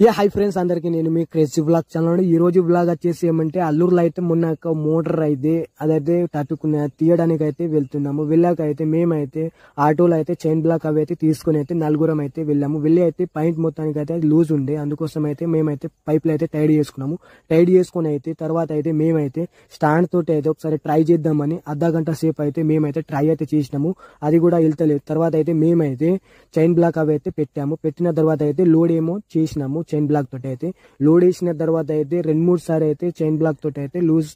Hi friends, అందరికి నేను మీ crazy blog channel. ఈ రోజు బ్లాగ్ వచ్చేసి ఏమంటే అల్లూరులో అయితే మొన్న మోటార్ అయితే అదైతే తీయడానికి అయితే వెళ్తున్నాము. వెళ్ళాక అయితే మేమైతే ఆటోలో అయితే చైన్ బ్లాక్ అవి అయితే తీసుకుని అయితే నలుగురం అయితే వెళ్ళాము. వెళ్ళి అయితే పాయింట్ మొత్తానికి అయితే లూజ్ ఉండే, అందుకోసం అయితే మేమైతే పైపులు అయితే టైడ్ చేసుకున్నాము. టైడ్ చేసుకుని అయితే తర్వాత అయితే మేమైతే స్టాండ్ తోటి అయితే ఒకసారి ట్రై చేద్దామని అర్ధ గంట సేపు అయితే మేమైతే ట్రై అయితే చేసినాము. అది కూడా వెళ్తలేదు. తర్వాత అయితే మేమైతే చైన్ బ్లాక్ అవి అయితే పెట్టాము. పెట్టిన తర్వాత అయితే లోడ్ ఏమో చేసినాము. చైన్ బ్లాక్ తోటి అయితే లోడ్ వేసిన తర్వాత అయితే 2-3 సార్లు అయితే చైన్ బ్లాక్ తోటి అయితే లూజ్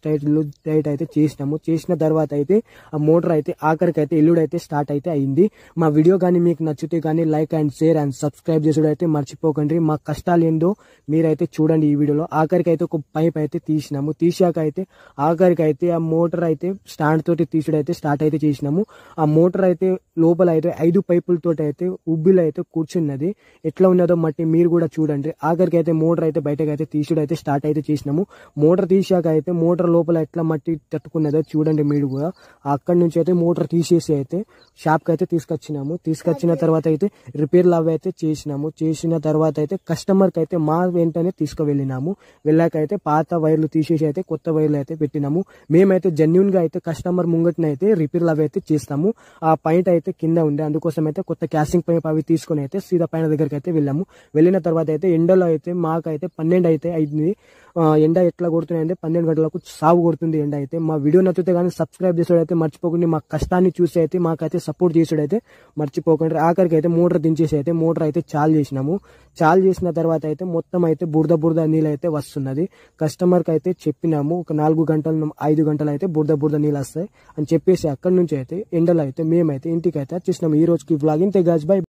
టైట్ అయితే చేసినాము. చేసిన తర్వాత అయితే ఆ మోటార్ అయితే ఆఖరికి అయితే ఎల్లుడు అయితే స్టార్ట్ అయితే అయింది. మా వీడియో కానీ మీకు నచ్చితే కానీ like and share and subscribe చేసుడు అయితే మర్చిపోకండి. మా కష్టాలు ఏందో మీరైతే చూడండి ఈ వీడియోలో. ఆఖరికి అయితే ఒక పైప్ అయితే తీసినాము. తీసాక అయితే ఆఖరికి అయితే ఆ మోటార్ అయితే స్టాండ్ తోటి తీసుడు అయితే స్టార్ట్ అయితే చేసినాము. ఆ మోటార్ అయితే లోపల అయితే 5 పైపులతోటి అయితే ఉబ్బిలో అయితే కూర్చున్నది. ఎట్లా ఉన్నదో మట్టి మీరు కూడా చూడండి. ఆఖరికి అయితే మోటార్ అయితే బయటకు అయితే తీసుడు అయితే స్టార్ట్ అయితే చేసినాము. మోటార్ తీసాక అయితే మోటార్ లోపల ఎట్లా మట్టి తట్టుకున్నదో చూడండి మీరు కూడా. అక్కడి నుంచి అయితే మోటార్ తీసేసి అయితే షాప్ కి అయితే తీసుకొచ్చినాము. తీసుకొచ్చిన తర్వాత అయితే రిపేర్లు అవి అయితే చేసినాము. చేసిన తర్వాత అయితే కస్టమర్ కి అయితే మా వెంటనే తీసుకువెళ్ళినాము. వెళ్ళాక అయితే పాత వైర్లు తీసేసి అయితే కొత్త వైర్లు అయితే పెట్టినాము. మేమైతే జెన్యున్ గా అయితే కస్టమర్ ముంగటిని అయితే రిపేర్లు అవి అయితే చేస్తాము. ఆ పాయింట్ అయితే కింద ఉండే, అందుకోసం అయితే కొత్త క్యాసింగ్ పైప్ అవి తీసుకుని అయితే సీదా పైన దగ్గరికి అయితే వెళ్ళాము. వెళ్ళిన తర్వాత అయితే ఎండలో అయితే మాకైతే 12 అయితే అయింది. ఎండ ఎట్లా కొడుతున్నాయంటే 12 గంటలకు సాగు కొడుతుంది ఎండ అయితే. మా వీడియో నచ్చితే కానీ సబ్స్క్రైబ్ చేసేదైతే మర్చిపోకండి. మా కష్టాన్ని చూసి అయితే మాకైతే సపోర్ట్ చేసేదైతే మర్చిపోకండి. ఆఖరికి అయితే మోటార్ దించేసి అయితే మోటార్ అయితే చాలు చేసినాము. చాలు చేసిన తర్వాత అయితే మొత్తం అయితే బురద నీళ్ళు అయితే వస్తున్నది. కస్టమర్ కి అయితే చెప్పినాము ఒక 4 గంటలు 5 గంటలు అయితే బురద నీళ్ళు వస్తాయి అని చెప్పేసి అక్కడి నుంచి అయితే ఎండలో అయితే మేమైతే ఇంటికి అయితే వచ్చేసినాము. ఈ రోజుకి వ్లాగ్ ఇంతే గాయ్స్, బై.